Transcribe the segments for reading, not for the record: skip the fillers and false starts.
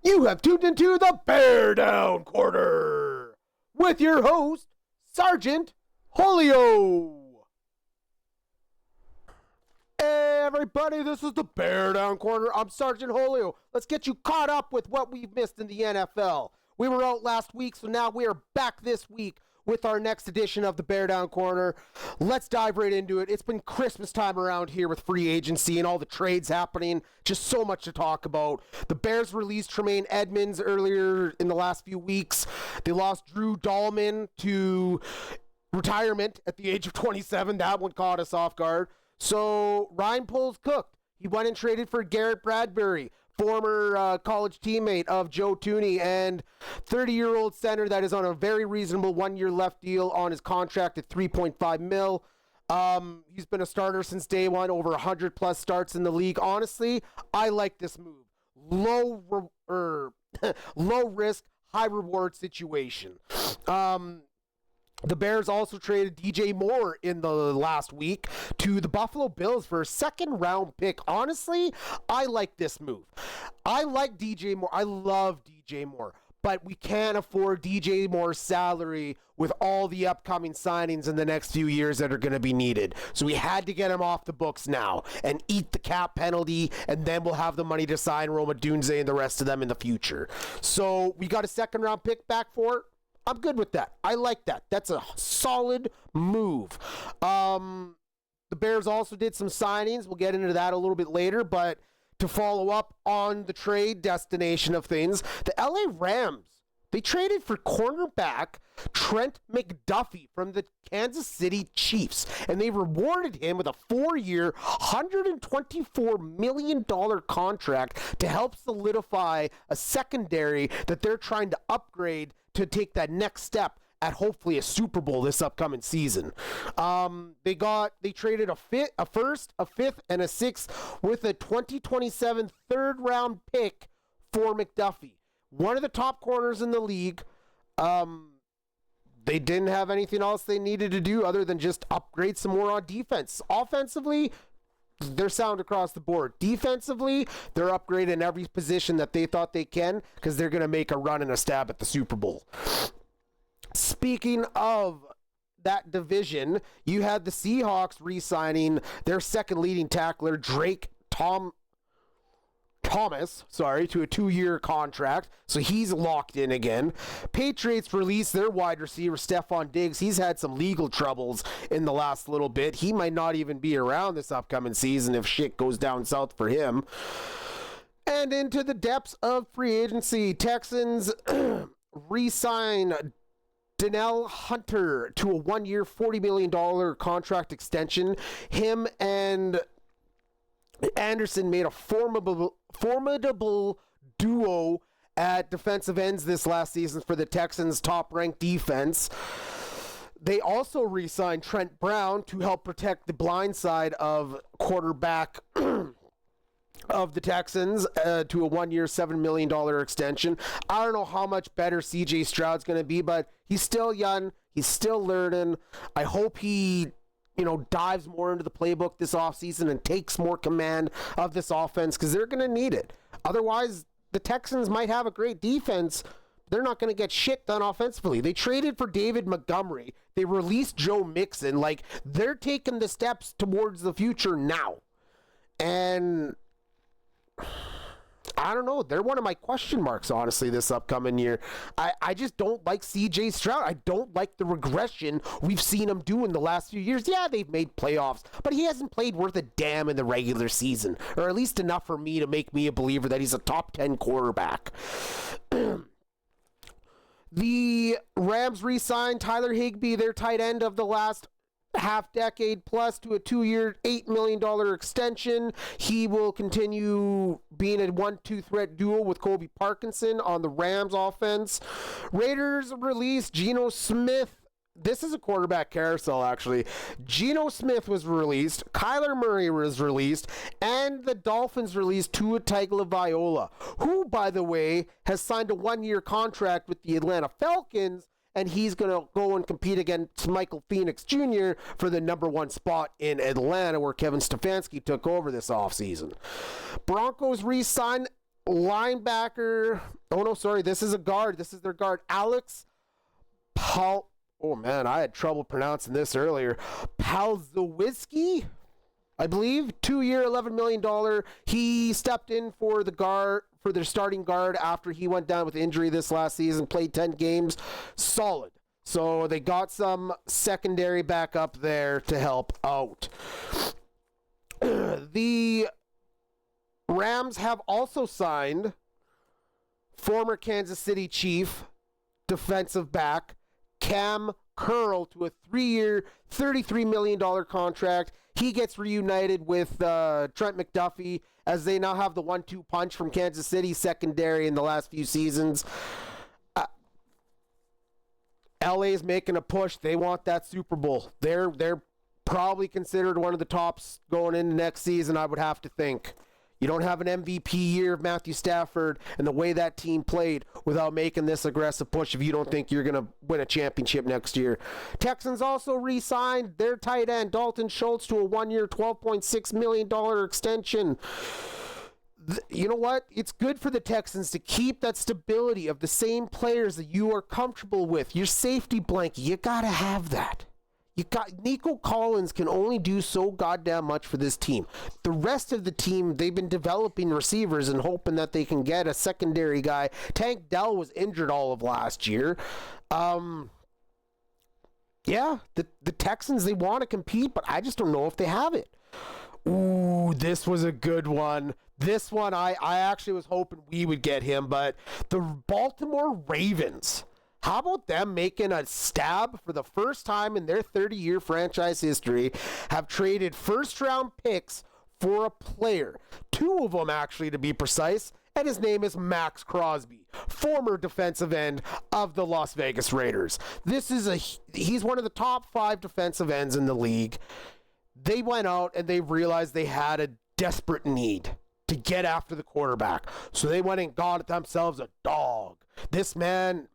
You have tuned into the BearDown Corner with your host, Sergeant Julio. Hey everybody, this is the BearDown Corner. I'm Sergeant Julio. Let's get you caught up with what we've missed in the NFL. We were out last week, so now we are back this week with our next edition of the BearDown Corner. Let's dive right into it. It's been Christmas time around here with free agency and all the trades happening. Just so much to talk about. The Bears released Tremaine Edmonds earlier in the last few weeks. They lost Drew Dahlman to retirement at the age of 27. That one caught us off guard. So Ryan Poles cooked. He went and traded for Garrett Bradbury, former college teammate of Joe Thuney, and 30-year-old center that is on a very reasonable one-year left deal on his contract at $3.5 million. He's been a starter since day one, over 100-plus starts in the league. Honestly, I like this move. Low risk, high reward situation. The Bears also traded DJ Moore in the last week to the Buffalo Bills for a second-round pick. Honestly, I like this move. I like DJ Moore. I love DJ Moore. But we can't afford DJ Moore's salary with all the upcoming signings in the next few years that are going to be needed. So we had to get him off the books now and eat the cap penalty, and then we'll have the money to sign Roma Dunze and the rest of them in the future. So we got a second-round pick back for it. I'm good with that. I like that. That's a solid move. The Bears also did some signings. We'll get into that a little bit later, but to follow up on the trade destination of things, the LA Rams, they traded for cornerback Trent McDuffie from the Kansas City Chiefs, and they rewarded him with a 4-year, $124 million contract to help solidify a secondary that they're trying to upgrade to take that next step at hopefully a Super Bowl this upcoming season. They traded a first, a fifth, and a sixth with a 2027 third-round pick for McDuffie. One of the top corners in the league. They didn't have anything else they needed to do other than just upgrade some more on defense. Offensively, they're sound across the board. Defensively, they're upgrading in every position that they thought they can because they're going to make a run and a stab at the Super Bowl. Speaking of that division, you had the Seahawks re-signing their second leading tackler, Drake Thomas, to a 2-year contract, so he's locked in again. Patriots released their wide receiver, Stephon Diggs. He's had some legal troubles in the last little bit. He might not even be around this upcoming season if shit goes down south for him. And into the depths of free agency, Texans re-sign Danielle Hunter to a 1-year, $40 million contract extension. Him and Anderson made a formidable duo at defensive ends this last season for the Texans' top-ranked defense. They also re-signed Trent Brown to help protect the blind side of quarterback of the Texans to a 1-year, $7 million extension. I don't know how much better C.J. Stroud's going to be, but he's still young. He's still learning. I hope he dives more into the playbook this offseason and takes more command of this offense because they're going to need it. Otherwise, the Texans might have a great defense. They're not going to get shit done offensively. They traded for David Montgomery. They released Joe Mixon. They're taking the steps towards the future now. And I don't know. They're one of my question marks, honestly, this upcoming year. I just don't like C.J. Stroud. I don't like the regression we've seen him do in the last few years. Yeah, they've made playoffs, but he hasn't played worth a damn in the regular season, or at least enough for me to make me a believer that he's a top 10 quarterback. The Rams re-signed Tyler Higbee, their tight end of the last half-decade plus, to a 2-year, $8 million extension. He will continue being a 1-2 threat duo with Kobe Parkinson on the Rams offense. Raiders released Geno Smith. This is a quarterback carousel, actually. Geno Smith was released, Kyler Murray was released, and the Dolphins released Tua Tagovailoa, who, by the way, has signed a 1-year contract with the Atlanta Falcons, and he's going to go and compete against Michael Penix Jr. for the number 1 spot in Atlanta, where Kevin Stefanski took over this offseason. Broncos re-signed linebacker. Oh, no, sorry. This is a guard. This is their guard. Alex Paul. Oh, man, I had trouble pronouncing this earlier. Palzowski, I believe. 2-year, $11 million. He stepped in for the guard, for their starting guard after he went down with injury this last season, played 10 games. Solid. So they got some secondary backup there to help out. The Rams have also signed former Kansas City Chief defensive back Cam Curl to a 3-year, $33 million contract. He gets reunited with Trent McDuffie as they now have the 1-2 punch from Kansas City secondary in the last few seasons. LA's making a push. They want that Super Bowl. They're probably considered one of the tops going into next season, I would have to think. You don't have an MVP year of Matthew Stafford and the way that team played without making this aggressive push if you don't think you're going to win a championship next year. Texans also re-signed their tight end, Dalton Schultz, to a 1-year, $12.6 million extension. You know what? It's good for the Texans to keep that stability of the same players that you are comfortable with. Your safety blanket, you got to have that. Nico Collins can only do so goddamn much for this team. The rest of the team, they've been developing receivers and hoping that they can get a secondary guy. Tank Dell was injured all of last year. The Texans, they want to compete, but I just don't know if they have it. Ooh, this was a good one. This one, I actually was hoping we would get him, but the Baltimore Ravens, how about them making a stab for the first time in their 30-year franchise history, have traded first-round picks for a player. 2 of them, actually, to be precise, and his name is Max Crosby, former defensive end of the Las Vegas Raiders. He's one of the top 5 defensive ends in the league. They went out and they realized they had a desperate need to get after the quarterback. So they went and got themselves a dog. This man,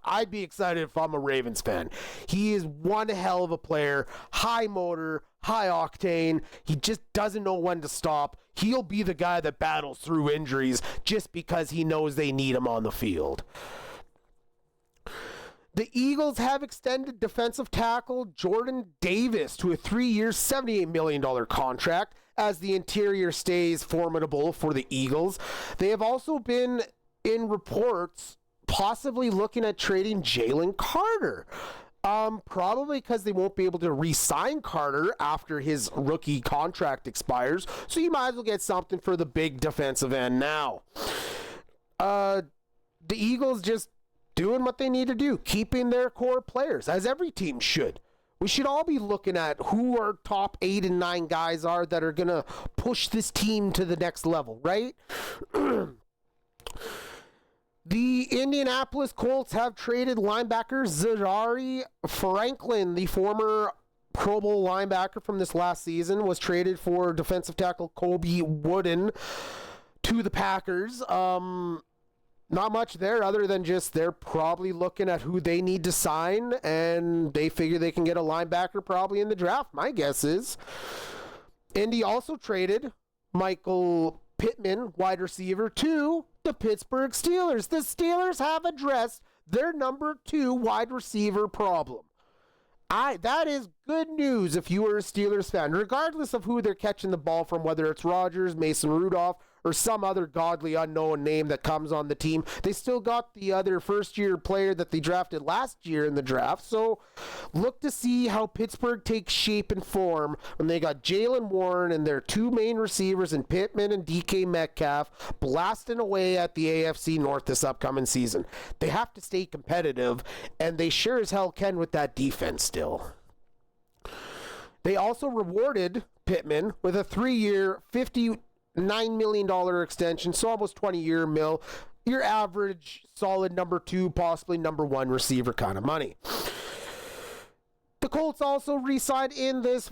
I'd be excited if I'm a Ravens fan. He is one hell of a player, high motor, high octane. He just doesn't know when to stop. He'll be the guy that battles through injuries just because he knows they need him on the field. The Eagles have extended defensive tackle Jordan Davis to a 3-year, $78 million contract as the interior stays formidable for the Eagles. They have also been in reports possibly looking at trading Jalen Carter. Probably because they won't be able to re-sign Carter after his rookie contract expires. So you might as well get something for the big defensive end now. The Eagles just doing what they need to do, keeping their core players, as every team should. We should all be looking at who our top 8 and 9 guys are that are going to push this team to the next level, right? The Indianapolis Colts have traded linebacker Zachary Franklin, the former Pro Bowl linebacker from this last season, was traded for defensive tackle Kobe Wooden to the Packers. Not much there other than just they're probably looking at who they need to sign, and they figure they can get a linebacker probably in the draft, my guess is. Indy also traded Michael Pittman, wide receiver, to the Pittsburgh Steelers. The Steelers have addressed their number 2 wide receiver problem. That is good news if you are a Steelers fan, regardless of who they're catching the ball from, whether it's Rodgers, Mason Rudolph, or some other godly unknown name that comes on the team. They still got the other first-year player that they drafted last year in the draft. So look to see how Pittsburgh takes shape and form when they got Jalen Warren and their 2 main receivers in Pittman and DK Metcalf blasting away at the AFC North this upcoming season. They have to stay competitive, and they sure as hell can with that defense still. They also rewarded Pittman with a 3-year, $59 million extension, so almost 20-year mil. Your average solid number 2, possibly number 1 receiver kind of money. The Colts also re-signed in this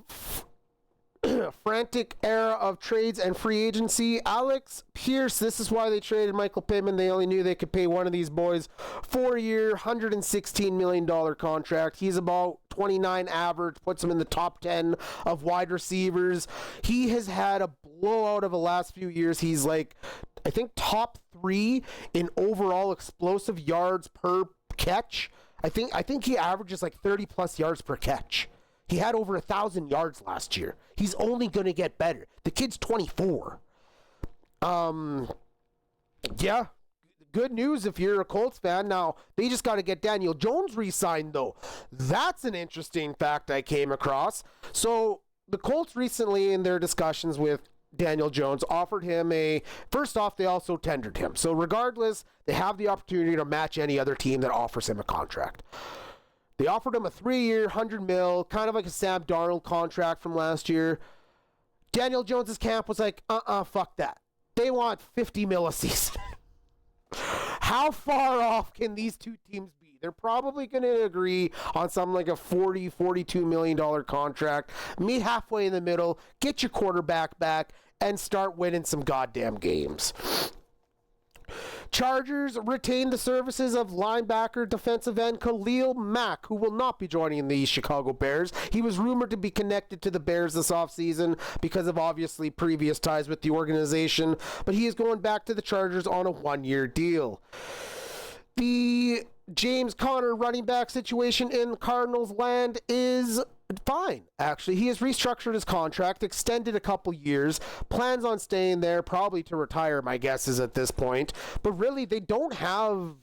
frantic era of trades and free agency Alex Pierce. This is why they traded Michael Pittman. They only knew they could pay one of these boys 4-year, $116 million contract. He's about 29 average, puts him in the top 10 of wide receivers. He has had a blowout of the last few years. He's like I think top 3 in overall explosive yards per catch. I think he averages like 30 plus yards per catch. He had over 1,000 yards last year. He's only going to get better. The kid's 24. Yeah, good news if you're a Colts fan. Now, they just got to get Daniel Jones re-signed, though. That's an interesting fact I came across. So, the Colts recently, in their discussions with Daniel Jones, offered him first off, they also tendered him. So, regardless, they have the opportunity to match any other team that offers him a contract. They offered him a 3-year, $100 million, kind of like a Sam Darnold contract from last year. Daniel Jones's camp was like, fuck that. They want $50 million a season. How far off can these two teams be? They're probably going to agree on something like a $42 million contract. Meet halfway in the middle, get your quarterback back, and start winning some goddamn games. Chargers retain the services of linebacker defensive end Khalil Mack, who will not be joining the Chicago Bears. He was rumored to be connected to the Bears this offseason because of obviously previous ties with the organization, but he is going back to the Chargers on a 1-year deal. The James Conner running back situation in Cardinals land is fine, actually. He has restructured his contract, extended a couple years, plans on staying there, probably to retire, my guess is at this point. But really, they don't have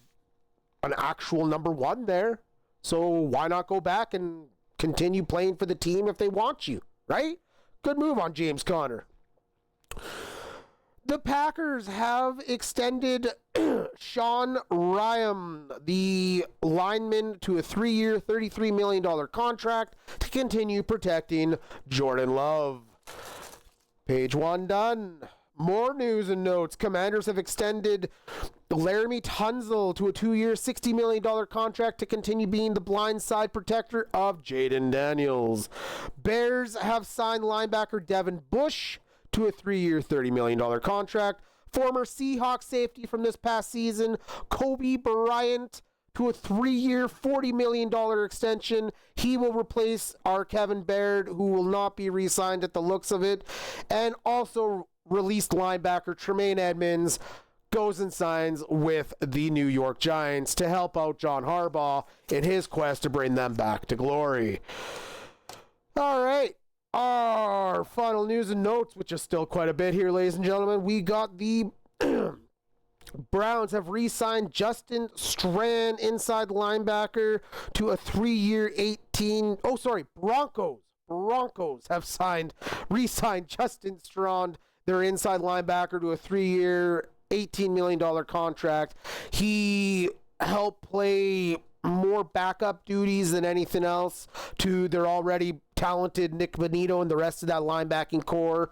an actual number 1 there. So why not go back and continue playing for the team if they want you, right? Good move on James Conner. The Packers have extended Sean Ryan, the lineman, to a 3-year, $33 million contract to continue protecting Jordan Love. Page 1 done. More news and notes. Commanders have extended Laramie Tunzel to a 2-year, $60 million contract to continue being the blind side protector of Jaden Daniels. Bears have signed linebacker Devin Bush to a 3-year, $30 million contract. Former Seahawks safety from this past season, Kobe Bryant, to a 3-year, $40 million extension. He will replace our Kevin Baird, who will not be re-signed at the looks of it. And also released linebacker Tremaine Edmonds goes and signs with the New York Giants to help out John Harbaugh in his quest to bring them back to glory. All right. Our final news and notes, which is still quite a bit here, ladies and gentlemen. We got the Browns have re-signed Justin Strand, inside linebacker, to a 3-year, Broncos have re-signed Justin Strand, their inside linebacker, to a 3-year, $18 million contract. He helped play more backup duties than anything else to their already talented Nick Bonito and the rest of that linebacking core.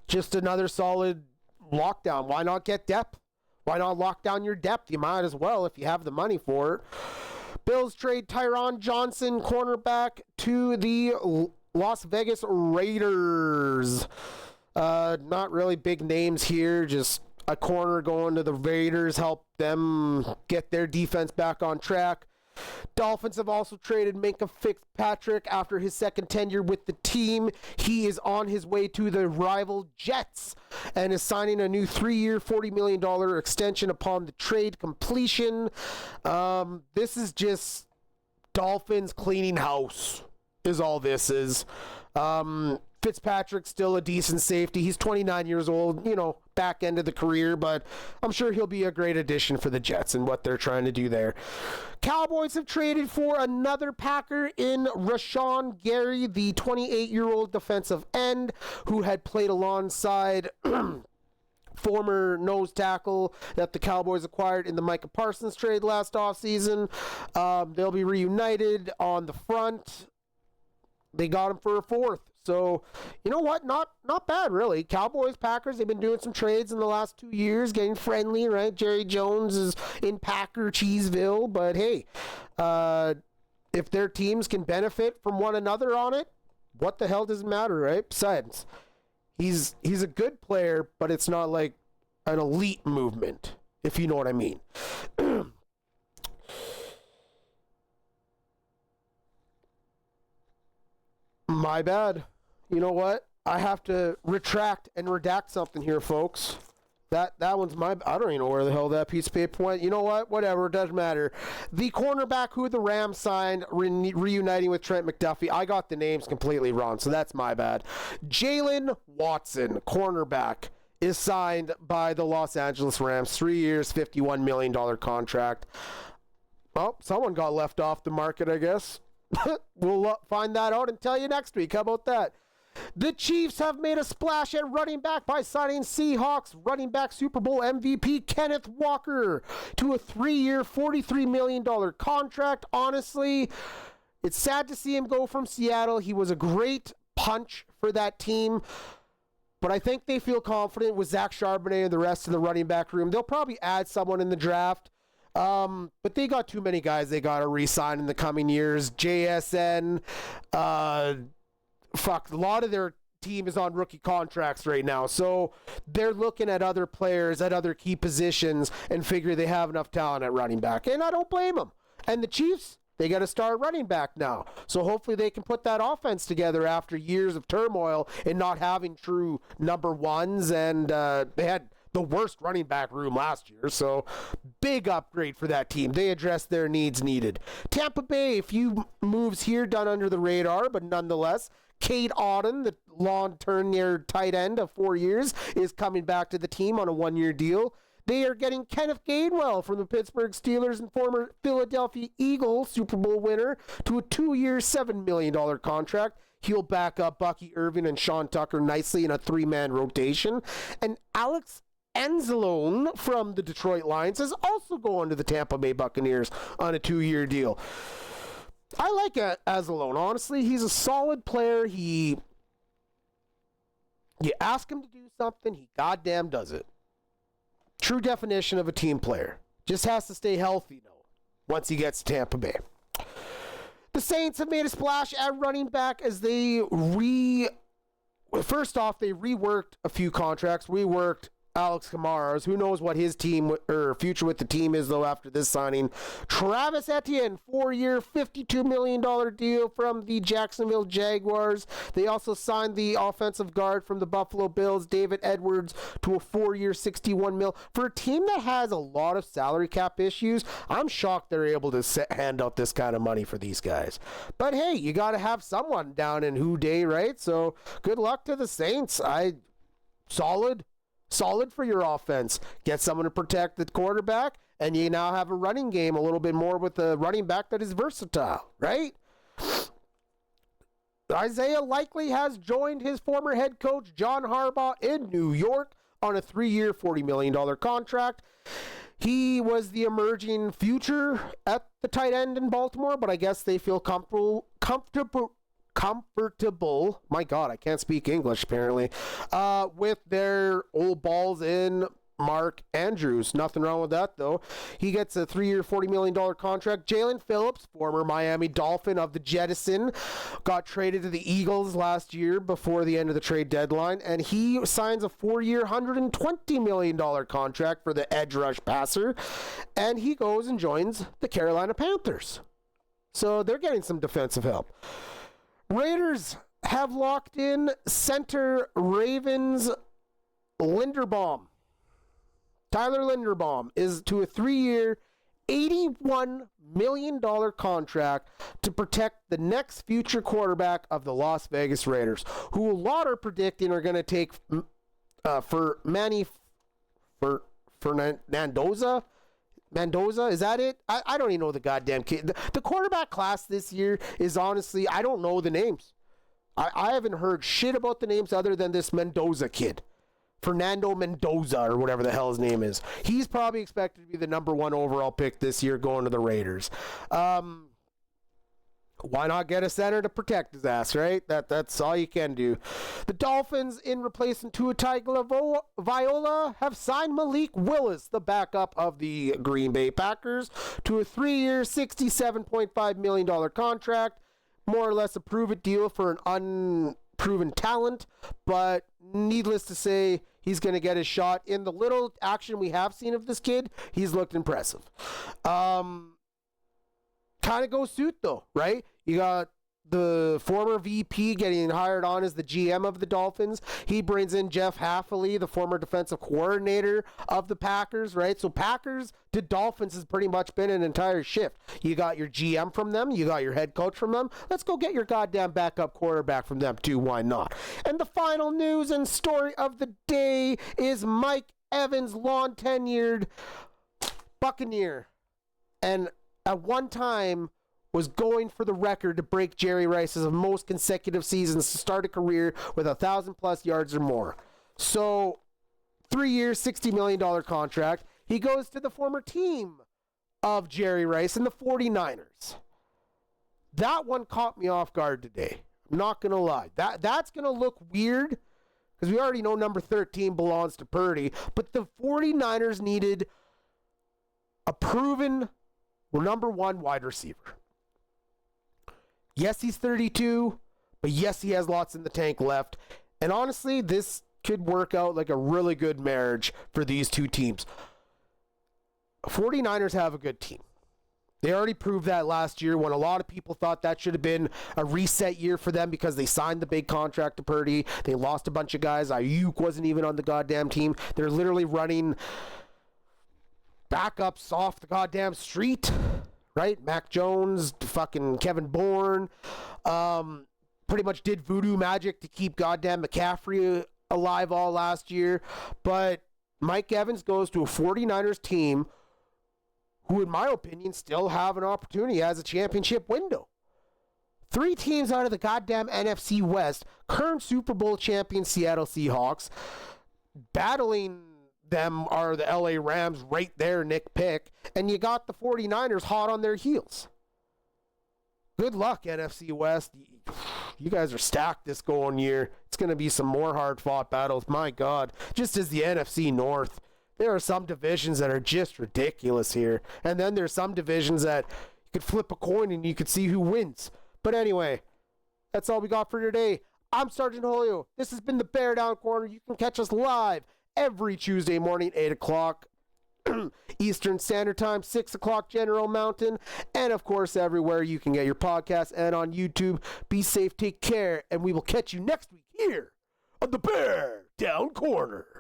Just another solid lockdown. Why not get depth? Why not lock down your depth? You might as well if you have the money for it. Bills trade Tyron Johnson, cornerback, to the Las Vegas Raiders. Not really big names here, just a corner going to the Raiders, help them get their defense back on track. Dolphins have also traded Minkah Fitzpatrick after his second tenure with the team. He is on his way to the rival Jets and is signing a new 3-year, $40 million extension upon the trade completion. This is just Dolphins cleaning house is all this is. Fitzpatrick's still a decent safety. He's 29 years old, back end of the career, but I'm sure he'll be a great addition for the Jets and what they're trying to do there. Cowboys have traded for another Packer in Rashawn Gary, the 28-year-old defensive end who had played alongside former nose tackle that the Cowboys acquired in the Micah Parsons trade last offseason. They'll be reunited on the front. They got him for a 4th. So, you know what? Not bad, really. Cowboys, Packers, they've been doing some trades in the last 2 years, getting friendly, right? Jerry Jones is in Packer Cheeseville, but hey, if their teams can benefit from one another on it, what the hell does it matter, right? Besides, he's a good player, but it's not like an elite movement, if you know what I mean. My bad. You know what? I have to retract and redact something here, folks. That one's my... I don't even know where the hell that piece of paper went. You know what? Whatever. It doesn't matter. The cornerback who the Rams signed, reuniting with Trent McDuffie. I got the names completely wrong, so that's my bad. Jalen Watson, cornerback, is signed by the Los Angeles Rams. 3 years, $51 million contract. Well, someone got left off the market, I guess. We'll find that out and tell you next week. How about that? The Chiefs have made a splash at running back by signing Seahawks running back Super Bowl MVP Kenneth Walker to a 3-year, $43 million contract. Honestly, it's sad to see him go from Seattle. He was a great punch for that team, but I think they feel confident with Zach Charbonnet and the rest of the running back room. They'll probably add someone in the draft, but they got too many guys they got to re-sign in the coming years. JSN, a lot of their team is on rookie contracts right now, so they're looking at other players at other key positions and figure they have enough talent at running back, and I don't blame them. And the Chiefs, they got to start running back now, so hopefully they can put that offense together after years of turmoil and not having true number ones, and they had the worst running back room last year, so big upgrade for that team. They addressed their needs needed. Tampa Bay, a few moves here done under the radar, but nonetheless, Cade Otton, the long-term near tight end of 4 years, is coming back to the team on a 1-year deal. They are getting Kenneth Gainwell from the Pittsburgh Steelers and former Philadelphia Eagles Super Bowl winner to a 2-year, $7 million contract. He'll back up Bucky Irving and Sean Tucker nicely in a 3-man rotation. And Alex Anzalone from the Detroit Lions is also going to the Tampa Bay Buccaneers on a 2-year deal. I like Anzalone, honestly. He's a solid player. You ask him to do something, he goddamn does it. True definition of a team player. Just has to stay healthy, though, once he gets to Tampa Bay. The Saints have made a splash at running back as they first off, they reworked a few contracts, reworked Alex Kamara's. Who knows what his team or future with the team is, though, after this signing. Travis Etienne, 4-year, $52 million deal from the Jacksonville Jaguars. They also signed the offensive guard from the Buffalo Bills, David Edwards, to a 4-year, $61 million. For a team that has a lot of salary cap issues, I'm shocked they're able to hand out this kind of money for these guys. But hey, you got to have someone down in Who Day, right? So good luck to the Saints. Solid for your offense. Get someone to protect the quarterback, and you now have a running game a little bit more with a running back that is versatile, right? Isaiah likely has joined his former head coach, John Harbaugh, in New York on a 3-year, $40 million contract. He was the emerging future at the tight end in Baltimore, but I guess they feel comfortable, my God, I can't speak English apparently, with their old balls in Mark Andrews. Nothing wrong with that, though. He gets a 3-year, $40 million contract. Jalen Phillips, former Miami Dolphin of the Jettison, got traded to the Eagles last year before the end of the trade deadline, and he signs a 4-year, $120 million contract for the edge rush passer, and he goes and joins the Carolina Panthers. So they're getting some defensive help. Raiders have locked in center Ravens Linderbaum. Tyler Linderbaum is to a 3-year, $81 million contract to protect the next future quarterback of the Las Vegas Raiders, who a lot are predicting are going to take Mendoza, is that it? I don't even know the goddamn kid. The quarterback class this year is honestly, I don't know the names. I haven't heard shit about the names other than this Mendoza kid. Fernando Mendoza, or whatever the hell his name is. He's probably expected to be the number 1 overall pick this year going to the Raiders. Why not get a center to protect his ass, right? That's all you can do. The Dolphins, in replacing Tua Tagovailoa, have signed Malik Willis, the backup of the Green Bay Packers, to a 3-year, $67.5 million contract. More or less a prove-it deal for an unproven talent, but needless to say, he's going to get his shot. In the little action we have seen of this kid, he's looked impressive. Kind of goes suit, though, right? You got the former VP getting hired on as the GM of the Dolphins. He brings in Jeff Hafley, the former defensive coordinator of the Packers, right? So Packers to Dolphins has pretty much been an entire shift. You got your GM from them. You got your head coach from them. Let's go get your goddamn backup quarterback from them too. Why not? And the final news and story of the day is Mike Evans, long-tenured Buccaneer. And at one time was going for the record to break Jerry Rice's most consecutive seasons to start a career with 1,000+ yards or more. So 3 years, $60 million contract. He goes to the former team of Jerry Rice and the 49ers. That one caught me off guard today. I'm not going to lie. That's going to look weird because we already know number 13 belongs to Purdy. But the 49ers needed a proven number one wide receiver. Yes, he's 32, but yes, he has lots in the tank left. And honestly, this could work out like a really good marriage for these two teams. 49ers have a good team. They already proved that last year when a lot of people thought that should have been a reset year for them because they signed the big contract to Purdy. They lost a bunch of guys. Ayuk wasn't even on the goddamn team. They're literally running backups off the goddamn street. Right? Mac Jones, fucking Kevin Bourne, pretty much did voodoo magic to keep goddamn McCaffrey alive all last year. But Mike Evans goes to a 49ers team who, in my opinion, still have an opportunity as a championship window. 3 teams out of the goddamn NFC West, current Super Bowl champion Seattle Seahawks, battling them are the LA Rams right there, Nick Pick, and you got the 49ers hot on their heels. Good luck, NFC West. You guys are stacked this going year. It's going to be some more hard-fought battles. My God, just as the NFC North, there are some divisions that are just ridiculous here, and then there's some divisions that you could flip a coin and you could see who wins. But anyway, that's all we got for today. I'm Sergeant Julio. This has been the BearDown Corner. You can catch us live every Tuesday morning, 8 o'clock Eastern Standard Time, 6 o'clock General Mountain, and of course everywhere you can get your podcasts and on YouTube. Be safe, take care, and we will catch you next week here on the BearDown Corner.